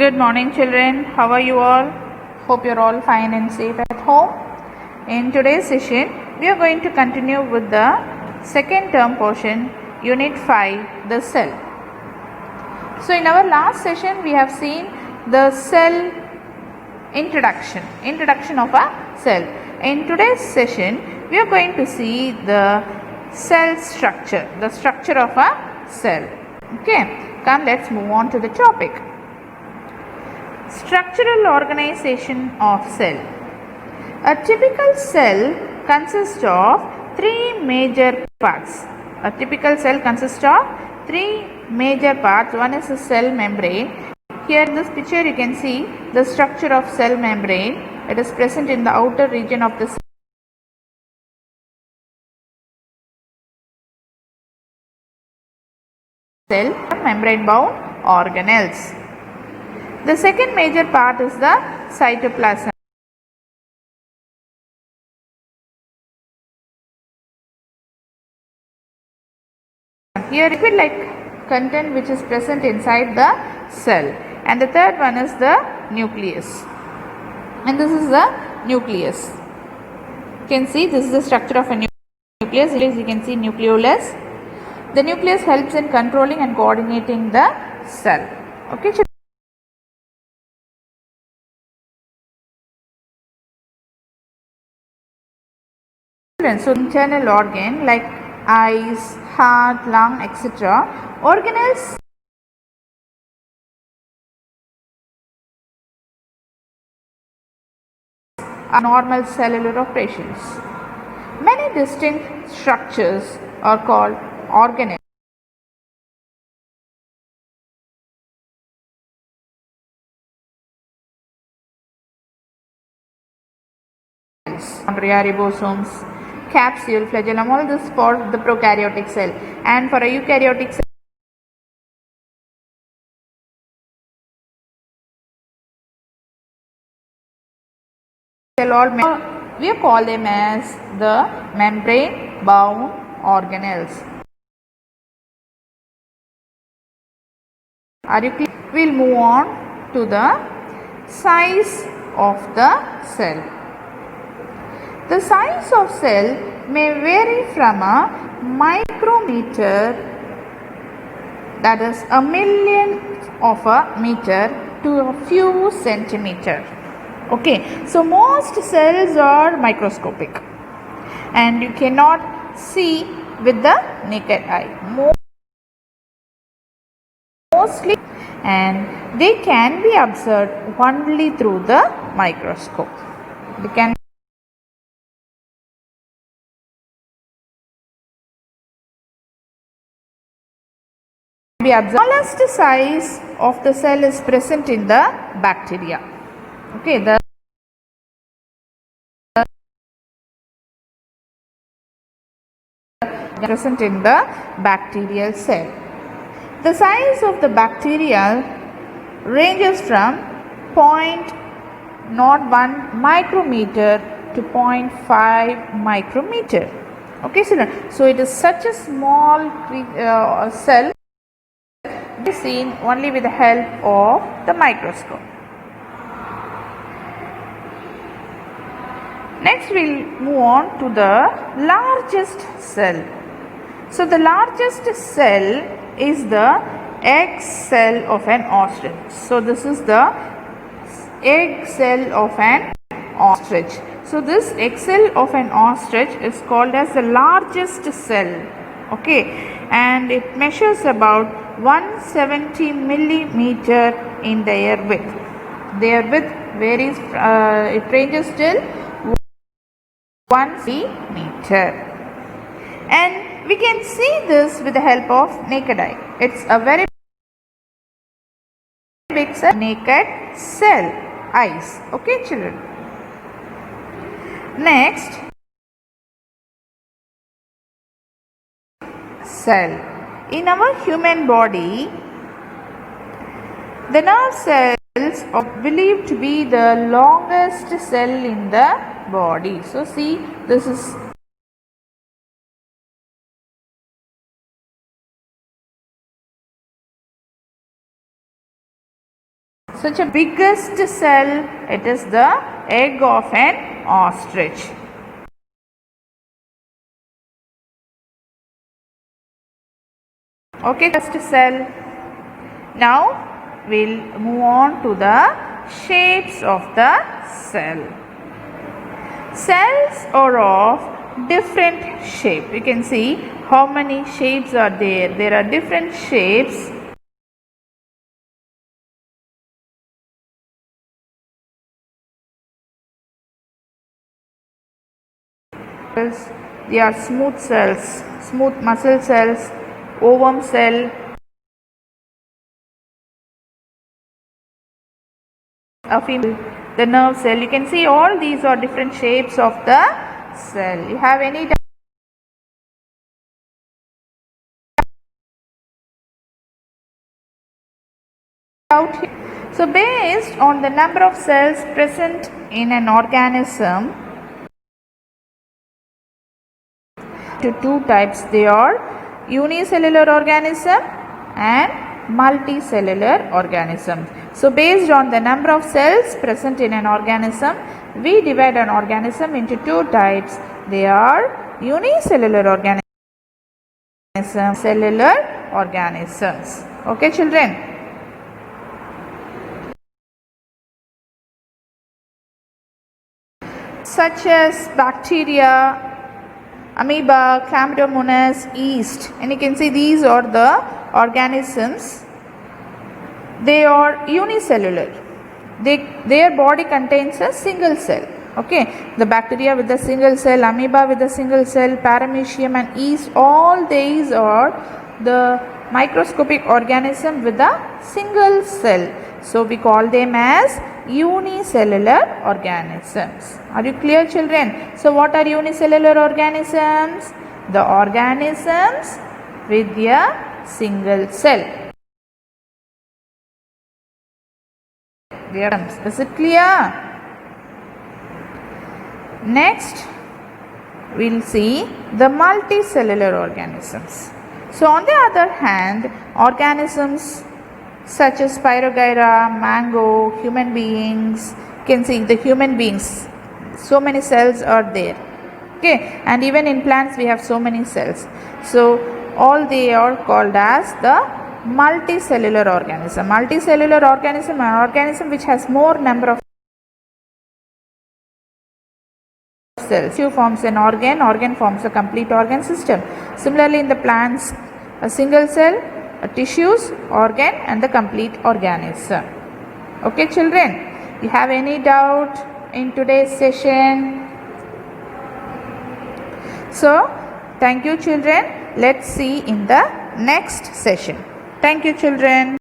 Good morning, children. How are you all? Hope you're all fine and safe at home. In today's session, we are going to continue with the second term portion, Unit 5, the cell. So, in our last session, we have seen the cell introduction of a cell. In today's session, we are going to see the cell structure, the structure of a cell. Okay, come let's move on to the topic. Structural organization of cell. A typical cell consists of three major parts. A typical cell consists of three major parts. One is the cell membrane. Here in this picture you can see the structure of cell membrane. It is present in the outer region of the cell, membrane bound organelles. The second major part is the cytoplasm. Here liquid-like content which is present inside the cell, and the third one is the nucleus, and this is the nucleus. You can see this is the structure of a nucleus. You can see nucleolus. The nucleus helps in controlling and coordinating the cell. Okay. So internal organ like eyes, heart, lung, etc. Organelles are normal cellular operations. Many distinct structures are called organelles. Ribosomes, capsule, flagellum, all this for the prokaryotic cell, and for a eukaryotic cell all we call them as the membrane bound organelles. Are you clear? We'll move on to the size of the cell. The size of cell may vary from a micrometer, that is a millionth of a meter, to a few centimeters. Okay, so most cells are microscopic and you cannot see with the naked eye. Mostly, and they can be observed only through the microscope. They can be observed. The smallest size of the cell is present in the bacteria. Okay, the present in the bacterial cell. The size of the bacteria ranges from 0.01 micrometer to 0.5 micrometer. Okay, so it is such a small cell seen only with the help of the microscope. Next we'll move on to the largest cell. So the largest cell is the egg cell of an ostrich. So this is the egg cell of an ostrich. So this egg cell of an ostrich is called as the largest cell. Okay, and it measures about 170 millimeter in their width. Their width varies, it ranges till 1 centimeter, and we can see this with the help of naked eye. It's a very big cell, naked cell, eyes. Okay, children. Next, cell. In our human body, the nerve cells are believed to be the longest cell in the body. So see, this is such a biggest cell, it is the egg of an ostrich. Okay, just cell. Now we'll move on to the shapes of the cell. Cells are of different shape. You can see how many shapes are there. There are different shapes. They are smooth cells, smooth muscle cells, ovum cell, the nerve cell. You can see all these are different shapes of the cell. You have any doubt here? So based on the number of cells present in an organism, to two types, they are unicellular organism and multicellular organism. So based on the number of cells present in an organism, we divide an organism into two types. They are unicellular organisms, cellular organisms. Okay, children? Such as bacteria, amoeba, chlamydomonas, yeast, and you can see these are the organisms. They are unicellular. Their body contains a single cell. Okay, the bacteria with a single cell, amoeba with a single cell, paramecium and yeast, all these are the microscopic organism with a single cell. So we call them as unicellular organisms. Are you clear, children? So what are unicellular organisms? The organisms with a single cell. Is it clear? Next, we'll see the multicellular organisms. So on the other hand, organisms such as Spirogyra, mango, human beings, you can see the human beings, so many cells are there. Okay, and even in plants we have so many cells. So all they are called as the multicellular organism. Multicellular organism, an organism which has more number of cells. Tissue forms an organ forms a complete organ system. Similarly in the plants, a single cell, a tissues, organ and the complete organism. Okay, children, you have any doubt in today's session? So thank you, children. Let's see in the next session. Thank you, children.